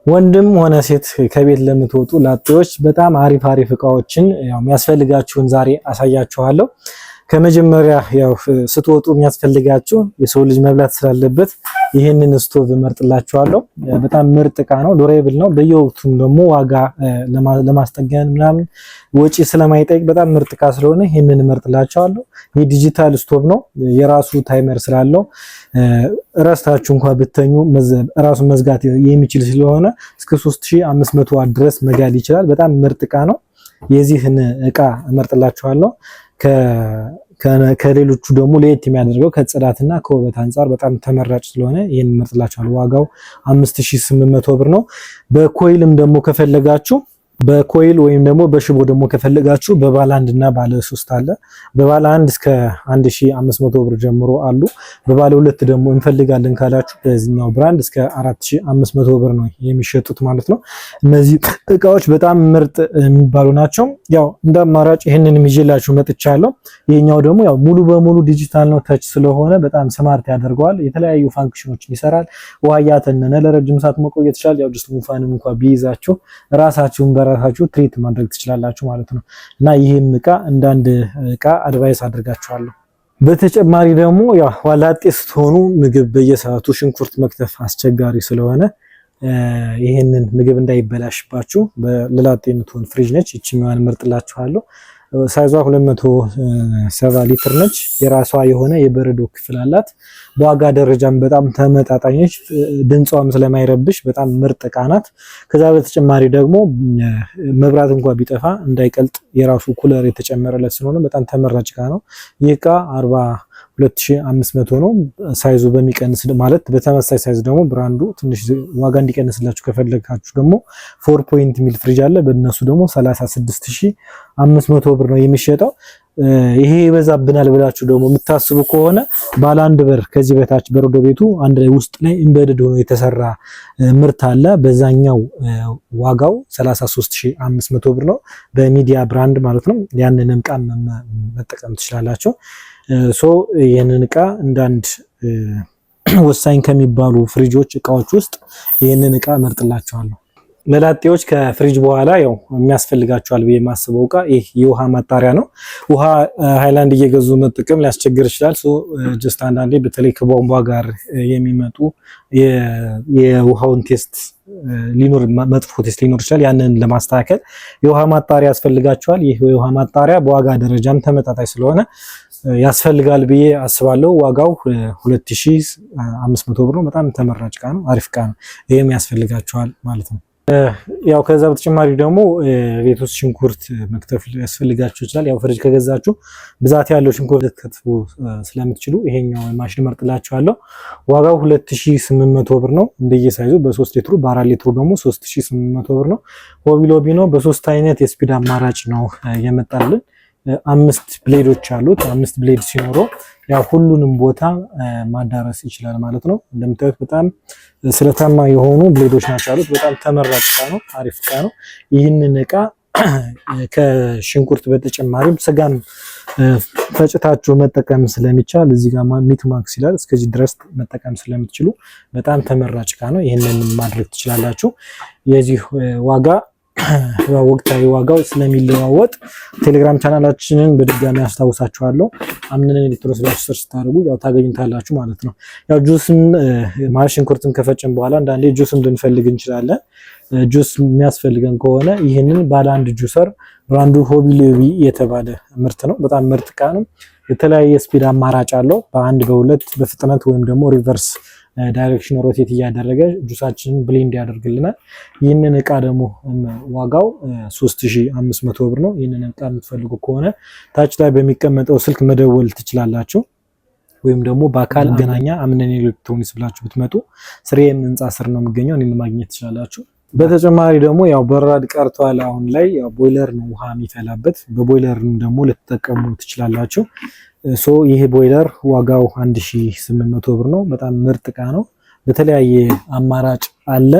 ወንድም ሆነ ሴት ከቤት ለምትወጡ ላጤዎች በጣም አሪፍ እቃዎችን የሚያስፈልጋችሁን ዛሬ አሳያችኋለሁ። ከመጀመሪያ ስትወጡ የሚያስፈልጋችሁ የሰው ልጅ መብላት ስላለበት ይሄንን ስቶቭ መርጥላችኋለሁ። በጣም ምርጥ እቃ ነው፣ ዱሬብል ነው። በየወቅቱም ደግሞ ዋጋ ለማስጠገን ምናምን ወጪ ስለማይጠይቅ በጣም ምርጥ እቃ ስለሆነ ይሄንን መርጥላችኋለሁ። ይሄ ዲጂታል ስቶቭ ነው፣ የራሱ ታይመር ስላለው እረስታችሁ እንኳን ብተኙ ራሱን መዝጋት የሚችል ስለሆነ እስከ 3500 ዋት ድረስ መጋል ይችላል። በጣም ምርጥ እቃ ነው። የዚህን እቃ እመርጥላችኋለሁ። ከሌሎቹ ደግሞ ለየት የሚያደርገው ከጽዳትና ከውበት አንፃር በጣም ተመራጭ ስለሆነ ይሄን እመርጥላችኋለሁ። ዋጋው 5800 ብር ነው። በኮይልም ደግሞ ከፈለጋችሁ በኮይል ወይም ደግሞ በሽቦ ደግሞ ከፈለጋችሁ በባለ 1 እና ባለ 3 አለ። በባለ 1 እስከ 1500 ብር ጀምሮ አሉ። በባለ 2 ደግሞ እንፈልጋለን ካላችሁ በዚህኛው ብራንድ እስከ 4500 ብር ነው የሚሸጡት ማለት ነው። እነዚህ እቃዎች በጣም ምርጥ የሚባሉ ናቸው። ያው እንደ አማራጭ ይሄንንም ይዤላችሁ መጥቻለሁ። ይሄኛው ደግሞ ያው ሙሉ በሙሉ ዲጂታል ነው፣ ተች ስለሆነ በጣም ስማርት ያደርገዋል። የተለያዩ ፋንክሽኖችን ይሰራል። ውሃ ያተነነ ለረጅም ሰዓት መቆየት ይችላል። ያው ጅስት ጉንፋንም እንኳን ቢይዛችሁ ራሳችሁን ራሳችሁ ትሪት ማድረግ ትችላላችሁ ማለት ነው። እና ይሄም እቃ እንዳንድ እቃ አድቫይስ አድርጋችኋለሁ። በተጨማሪ ደግሞ ያው ዋላጤ ስትሆኑ ምግብ በየሰዓቱ ሽንኩርት መክተፍ አስቸጋሪ ስለሆነ ይሄንን ምግብ እንዳይበላሽባችሁ ለላጤ የምትሆን ፍሪጅ ነች። እቺኛዋን መርጥላችኋለሁ። ሳይዟ 270 ሊትር ነች። የራሷ የሆነ የበረዶ ክፍል አላት። በዋጋ ደረጃም በጣም ተመጣጣኝ ነች። ድምጿም ስለማይረብሽ በጣም ምርጥ እቃ ናት። ከዛ በተጨማሪ ደግሞ መብራት እንኳን ቢጠፋ እንዳይቀልጥ የራሱ ኩለር የተጨመረለት ስለሆነ በጣም ተመራጭ እቃ ነው። ይህ እቃ 42500 ነው። ሳይዙ በሚቀንስ ማለት በተመሳሳይ ሳይዝ ደግሞ ብራንዱ ትንሽ ዋጋ እንዲቀንስላችሁ ከፈለጋችሁ ደግሞ 4 ፖይንት ሚል ፍሪጅ አለ። በእነሱ ደግሞ 36500 ብር ነው የሚሸጠው። ይሄ ይበዛብናል ብላችሁ ደግሞ የምታስቡ ከሆነ ባለ 1 በር ከዚህ በታች በረዶ ቤቱ አንድ ላይ ውስጥ ላይ ኢምቤድድ ሆኖ የተሰራ ምርት አለ። በዛኛው ዋጋው 33500 ብር ነው፣ በሚዲያ ብራንድ ማለት ነው። ያንንም እቃ መጠቀም ትችላላችሁ። ይህንን እቃ እንዳንድ ወሳኝ ከሚባሉ ፍሪጆች እቃዎች ውስጥ ይህንን እቃ መርጥላችኋለሁ። ለላጤዎች ከፍሪጅ በኋላ ያው የሚያስፈልጋቸዋል ብዬ የማስበው እቃ ይህ የውሃ ማጣሪያ ነው። ውሃ ሃይላንድ እየገዙ መጠቀም ሊያስቸግር ይችላል። ጀስት አንዳንዴ በተለይ ከቧንቧ ጋር የሚመጡ የውሃውን ቴስት መጥፎ ቴስት ሊኖር ይችላል። ያንን ለማስተካከል የውሃ ማጣሪያ ያስፈልጋቸዋል። ይህ የውሃ ማጣሪያ በዋጋ ደረጃም ተመጣጣኝ ስለሆነ ያስፈልጋል ብዬ አስባለሁ። ዋጋው 2500 ብር ነው። በጣም ተመራጭ እቃ ነው፣ አሪፍ እቃ ነው። ይሄም ያስፈልጋቸዋል ማለት ነው። ያው ከዛ በተጨማሪ ደግሞ ቤት ውስጥ ሽንኩርት መክተፍ ያስፈልጋችሁ ይችላል። ያው ፍሪጅ ከገዛችሁ ብዛት ያለው ሽንኩርት ልትከትፉ ስለምትችሉ ይሄኛው ማሽን መርጥላችኋለሁ። ዋጋው 2800 ብር ነው እንደየሳይዙ። በ3 ሊትሩ በ4 ሊትሩ ደግሞ 3800 ብር ነው። ሆቢ ሎቢ ነው። በ3 አይነት የስፒድ አማራጭ ነው የመጣልን። 5 ብሌዶች አሉት። 5 ብሌድ ሲኖረው ያው ሁሉንም ቦታ ማዳረስ ይችላል ማለት ነው። እንደምታዩት በጣም ስለታማ የሆኑ ብሌዶች ናቸው ያሉት። በጣም ተመራጭ እቃ ነው፣ አሪፍ እቃ ነው። ይህንን እቃ ከሽንኩርት በተጨማሪም ስጋን ፈጭታችሁ መጠቀም ስለሚቻል እዚህ ጋር ሚት ማክስ ይላል፣ እስከዚህ ድረስ መጠቀም ስለምትችሉ በጣም ተመራጭ እቃ ነው። ይህንን ማድረግ ትችላላችሁ። የዚህ ዋጋ ወቅታዊ ዋጋው ስለሚለዋወጥ ቴሌግራም ቻናላችንን በድጋሚ አስታውሳችኋለሁ። አምነን ኤሌክትሮኒክስ ብላችሁ ሰርች ታደርጉ ያው ታገኙታላችሁ ማለት ነው። ያው ጁስን ሽንኩርትን ከፈጨን በኋላ አንዳንዴ ጁስን ልንፈልግ እንችላለን። ጁስ የሚያስፈልገን ከሆነ ይህንን ባለ 1 ጁሰር ብራንዱ ሆቢ ሎቢ የተባለ ምርት ነው። በጣም ምርጥ እቃ ነው። የተለያየ ስፒድ አማራጭ አለው። በ1 በ2 በፍጥነት ወይም ደግሞ ሪቨርስ ዳይሬክሽን ሮቴት እያደረገ ጁሳችንን ብሌንድ ያደርግልናል። ይህንን እቃ ደግሞ ዋጋው 3500 ብር ነው። ይህንን እቃ የምትፈልጉ ከሆነ ታች ላይ በሚቀመጠው ስልክ መደወል ትችላላችሁ። ወይም ደግሞ በአካል ገናኛ አምነን ኤሌክትሮኒክስ ብላችሁ ብትመጡ ስሬም ህንጻ ስር ነው የሚገኘው፣ እኔን ማግኘት ትችላላችሁ። በተጨማሪ ደግሞ ያው በራድ ቀርቷል። አሁን ላይ ያው ቦይለር ነው ውሃ የሚፈላበት፣ በቦይለርም ደግሞ ልትጠቀሙ ትችላላችሁ። ይሄ ቦይለር ዋጋው 1800 ብር ነው። በጣም ምርጥ እቃ ነው። በተለያየ አማራጭ አለ።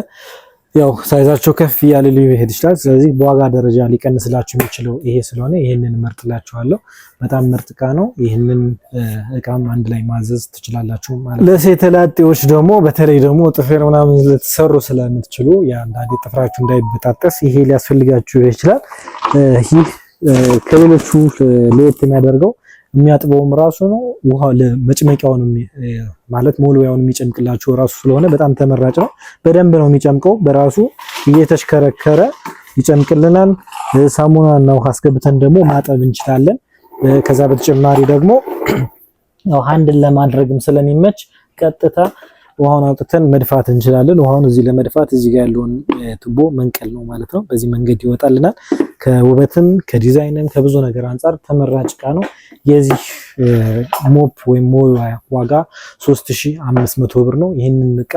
ያው ሳይዛቸው ከፍ ያለ ሊሄድ ይችላል። ስለዚህ በዋጋ ደረጃ ሊቀንስላችሁ የሚችለው ይሄ ስለሆነ ይሄንን መርጥላችኋለሁ። በጣም ምርጥ እቃ ነው። ይሄንን እቃም አንድ ላይ ማዘዝ ትችላላችሁ ማለት። ለሴት ላጤዎች ደግሞ በተለይ ደግሞ ጥፍር ምናምን ልትሰሩ ስለምትችሉ የአንዳንዴ ጥፍራችሁ እንዳይበጣጠስ ይሄ ሊያስፈልጋችሁ ይችላል። ይህ ከሌሎቹ ለየት የሚያደርገው የሚያጥበውም ራሱ ነው። ውሃ ለመጭመቂያውን ማለት ሞልያውን የሚጨምቅላችሁ ራሱ ስለሆነ በጣም ተመራጭ ነው። በደንብ ነው የሚጨምቀው። በራሱ እየተሽከረከረ ይጨምቅልናል። ሳሙናና ውሃ አስገብተን ደግሞ ማጠብ እንችላለን። ከዛ በተጨማሪ ደግሞ ያው ሃንድል ለማድረግም ስለሚመች ቀጥታ ውሃውን አውጥተን መድፋት እንችላለን። ውሃውን እዚህ ለመድፋት እዚህ ጋር ያለውን ቱቦ መንቀል ነው ማለት ነው። በዚህ መንገድ ይወጣልናል። ከውበትም ከዲዛይንም ከብዙ ነገር አንጻር ተመራጭ እቃ ነው። የዚህ ሞፕ ወይም ሞያ ዋጋ 3500 ብር ነው። ይህንን እቃ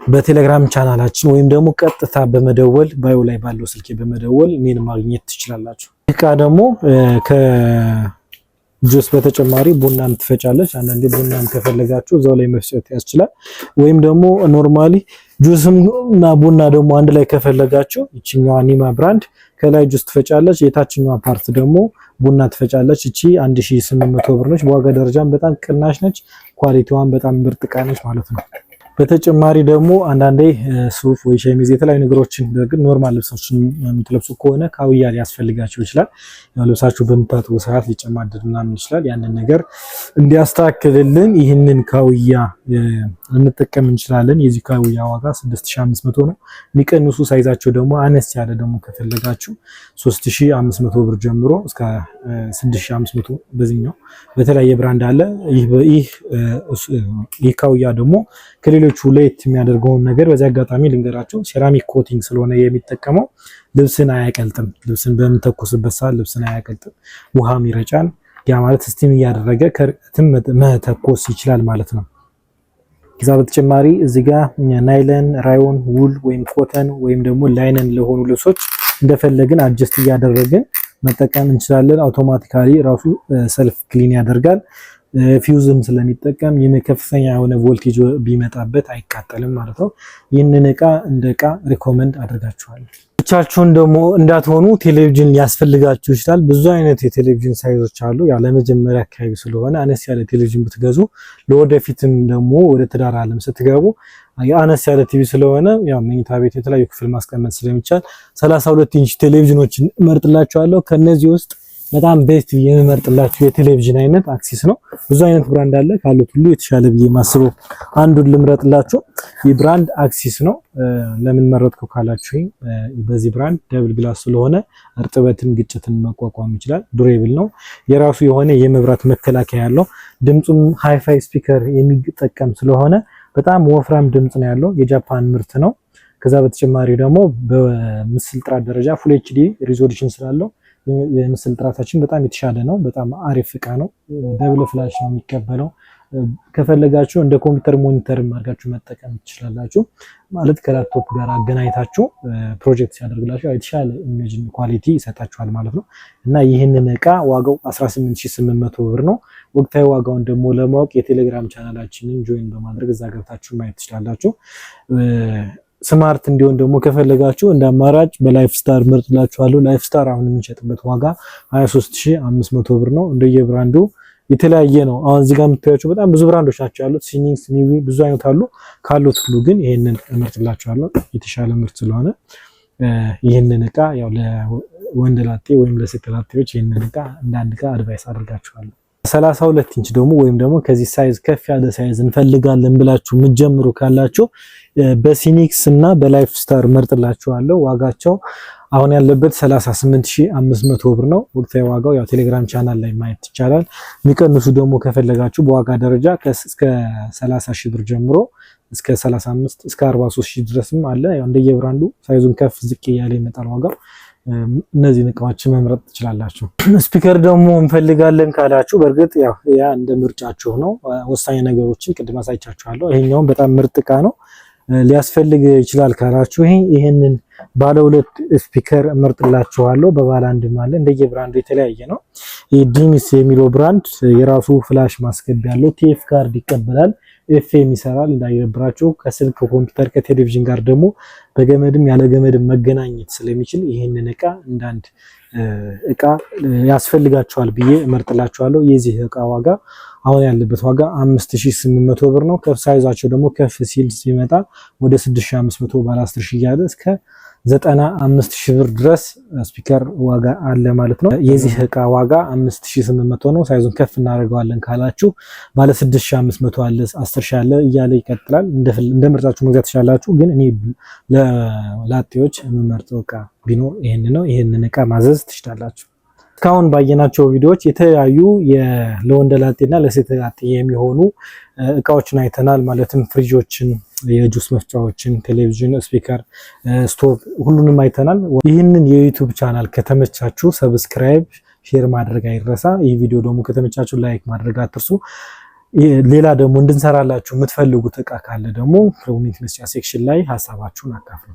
በቴሌግራም ቻናላችን ወይም ደግሞ ቀጥታ በመደወል ባዮ ላይ ባለው ስልክ በመደወል እኔን ማግኘት ትችላላችሁ። እቃ ደግሞ ጁስ በተጨማሪ ቡናም ትፈጫለች። አንዳንዴ ቡናም ከፈለጋችሁ እዛው ላይ መፍጨት ያስችላል። ወይም ደግሞ ኖርማሊ ጁስም እና ቡና ደግሞ አንድ ላይ ከፈለጋችሁ ይችኛዋ ኒማ ብራንድ ከላይ ጁስ ትፈጫለች፣ የታችኛዋ ፓርት ደግሞ ቡና ትፈጫለች። እቺ 1800 ብር ነች። በዋጋ ደረጃም በጣም ቅናሽ ነች። ኳሊቲዋን በጣም ምርጥ እቃ ነች ማለት ነው። በተጨማሪ ደግሞ አንዳንዴ ሱፍ ወይ ሸሚዝ የተለያዩ ነገሮችን በግን ኖርማል ልብሶችን የምትለብሱ ከሆነ ካውያ ሊያስፈልጋችሁ ይችላል። ያው ልብሳችሁ በምታጥቡ ሰዓት ሊጨማደድ ምናምን ይችላል። ያንን ነገር እንዲያስተካክልልን ይህንን ካውያ ልንጠቀም እንችላለን። የዚህ ካውያ ዋጋ 6500 ነው። የሚቀንሱ ሳይዛቸው ደግሞ አነስ ያለ ደግሞ ከፈለጋችሁ 3500 ብር ጀምሮ እስከ 6500 በዚህኛው በተለያየ ብራንድ አለ። ይህ ካውያ ደግሞ ከሌሎቹ ለየት የሚያደርገውን ነገር በዚህ አጋጣሚ ልንገራችሁ። ሴራሚክ ኮቲንግ ስለሆነ የሚጠቀመው ልብስን አያቀልጥም። ልብስን በምተኩስበት ሰዓት ልብስን አያቀልጥም፣ ውሃም ይረጫል። ያ ማለት ስቲም እያደረገ ከርቀትም መተኮስ ይችላል ማለት ነው። ከዛ በተጨማሪ እዚህ ጋር ናይለን፣ ራዮን፣ ውል ወይም ኮተን ወይም ደግሞ ላይነን ለሆኑ ልብሶች እንደፈለግን አጀስት እያደረግን መጠቀም እንችላለን። አውቶማቲካሊ ራሱ ሰልፍ ክሊን ያደርጋል። ፊውዝም ስለሚጠቀም ከፍተኛ የሆነ ቮልቴጅ ቢመጣበት አይቃጠልም ማለት ነው። ይህንን እቃ እንደ እቃ ሪኮመንድ አድርጋችኋለሁ። ብቻችሁን ደግሞ እንዳትሆኑ ቴሌቪዥን ሊያስፈልጋችሁ ይችላል። ብዙ አይነት የቴሌቪዥን ሳይዞች አሉ። ያው ለመጀመሪያ አካባቢ ስለሆነ አነስ ያለ ቴሌቪዥን ብትገዙ ለወደፊትም ደግሞ ወደ ትዳር ዓለም ስትገቡ አነስ ያለ ቲቪ ስለሆነ ያው መኝታ ቤት የተለያዩ ክፍል ማስቀመጥ ስለሚቻል 32 ኢንች ቴሌቪዥኖችን እመርጥላችኋለሁ። ከነዚህ ውስጥ በጣም ቤስት የምመርጥላችሁ የቴሌቪዥን አይነት አክሲስ ነው። ብዙ አይነት ብራንድ አለ። ካሉት ሁሉ የተሻለ ብዬ ማስበው አንዱን ልምረጥላችሁ። ይህ ብራንድ አክሲስ ነው። ለምን መረጥከው ካላችሁ በዚህ ብራንድ ደብል ግላስ ስለሆነ እርጥበትን፣ ግጭትን መቋቋም ይችላል። ዱሬብል ነው። የራሱ የሆነ የመብራት መከላከያ ያለው፣ ድምጹም ሃይፋይ ስፒከር የሚጠቀም ስለሆነ በጣም ወፍራም ድምጽ ነው ያለው። የጃፓን ምርት ነው። ከዛ በተጨማሪ ደግሞ በምስል ጥራት ደረጃ ፉል ኤችዲ ሪዞሉሽን ስላለው የምስል ጥራታችን በጣም የተሻለ ነው። በጣም አሪፍ እቃ ነው። ደብል ፍላሽ ነው የሚቀበለው። ከፈለጋችሁ እንደ ኮምፒውተር ሞኒተር አድርጋችሁ መጠቀም ትችላላችሁ። ማለት ከላፕቶፕ ጋር አገናኝታችሁ ፕሮጀክት ሲያደርግላችሁ የተሻለ ኢሜጅ ኳሊቲ ይሰጣችኋል ማለት ነው። እና ይህንን እቃ ዋጋው 18800 ብር ነው። ወቅታዊ ዋጋውን ደግሞ ለማወቅ የቴሌግራም ቻናላችንን ጆይን በማድረግ እዛ ገብታችሁ ማየት ትችላላችሁ። ስማርት እንዲሆን ደግሞ ከፈለጋችሁ እንደ አማራጭ በላይፍ ስታር መርጥላችኋለሁ። ላይፍ ስታር አሁን የምንሸጥበት ዋጋ 23500 ብር ነው። እንደየብራንዱ የተለያየ ነው። አሁን እዚህ ጋር የምታዩቸው በጣም ብዙ ብራንዶች ናቸው ያሉት። ሲኒንግስ፣ ሚዊ ብዙ አይነት አሉ። ካሉት ሁሉ ግን ይሄንን መርጥላችኋለሁ የተሻለ ምርት ስለሆነ ይሄንን እቃ ያው ለወንድ ላጤ ወይም ለሴት ላጤዎች ይሄንን እቃ እንደ አንድ እቃ አድቫይስ አድርጋችኋለሁ። 32 ኢንች ደግሞ ወይም ደግሞ ከዚህ ሳይዝ ከፍ ያለ ሳይዝ እንፈልጋለን ብላችሁ የምትጀምሩ ካላችሁ በሲኒክስ እና በላይፍ ስታር መርጥላችኋለሁ። ዋጋቸው አሁን ያለበት 38500 ብር ነው። ወቅታዊ ዋጋው ያው ቴሌግራም ቻናል ላይ ማየት ይቻላል። የሚቀንሱ ደግሞ ከፈለጋችሁ በዋጋ ደረጃ እስከ 30000 ብር ጀምሮ እስከ 35 እስከ 43000 ድረስም አለ። ያው እንደየብራንዱ ሳይዙን ከፍ ዝቅ እያለ ይመጣል ዋጋው። እነዚህን እቃዎችን መምረጥ ትችላላችሁ። ስፒከር ደግሞ እንፈልጋለን ካላችሁ በእርግጥ ያው ያ እንደ ምርጫችሁ ነው። ወሳኝ ነገሮችን ቅድም አሳይቻችኋለሁ። ይሄኛው በጣም ምርጥ እቃ ነው። ሊያስፈልግ ይችላል ካላችሁ ይሄንን ባለ ሁለት ስፒከር እመርጥላችኋለሁ። በባለ አንድም አለ። እንደየብራንዱ የተለያየ ነው። ይሄ ዲሚስ የሚለው ብራንድ የራሱ ፍላሽ ማስገቢያ ያለው ቲኤፍ ካርድ ይቀበላል። ኤፍኤም ይሰራል እንዳይደብራችሁ። ከስልክ ኮምፒውተር ከቴሌቪዥን ጋር ደግሞ በገመድም ያለ ገመድም መገናኘት ስለሚችል ይህንን እቃ እንዳንድ እቃ ያስፈልጋቸዋል ብዬ እመርጥላችኋለሁ። የዚህ እቃ ዋጋ አሁን ያለበት ዋጋ 5800 ብር ነው። ሳይዛቸው ደግሞ ከፍ ሲል ሲመጣ ወደ 6500 ባለ 10 ሺህ እያለ እስከ 95000 ብር ድረስ ስፒከር ዋጋ አለ ማለት ነው። የዚህ እቃ ዋጋ 5800 ነው። ሳይዙን ከፍ እናደርገዋለን ካላችሁ ባለ 6500 አለ፣ 10000 አለ እያለ ይቀጥላል። እንደ ምርጫችሁ መግዛት ትችላላችሁ። ግን እኔ ለላጤዎች የምመርጠው እቃ ቢኖር ይሄን ነው። ይሄንን እቃ ማዘዝ ትችላላችሁ። እስካሁን ባየናቸው ቪዲዮዎች የተለያዩ ለወንደላጤና ለሴተላጤ የሚሆኑ እቃዎችን አይተናል። ማለትም ፍሪጆችን፣ የጁስ መፍጫዎችን፣ ቴሌቪዥን፣ ስፒከር፣ ስቶቭ ሁሉንም አይተናል። ይህንን የዩቲዩብ ቻናል ከተመቻችሁ ሰብስክራይብ፣ ሼር ማድረግ አይረሳ። ይህ ቪዲዮ ደግሞ ከተመቻችሁ ላይክ ማድረግ አትርሱ። ሌላ ደግሞ እንድንሰራላችሁ የምትፈልጉት እቃ ካለ ደግሞ ኮሜንት መስጫ ሴክሽን ላይ ሀሳባችሁን አካፍሉ።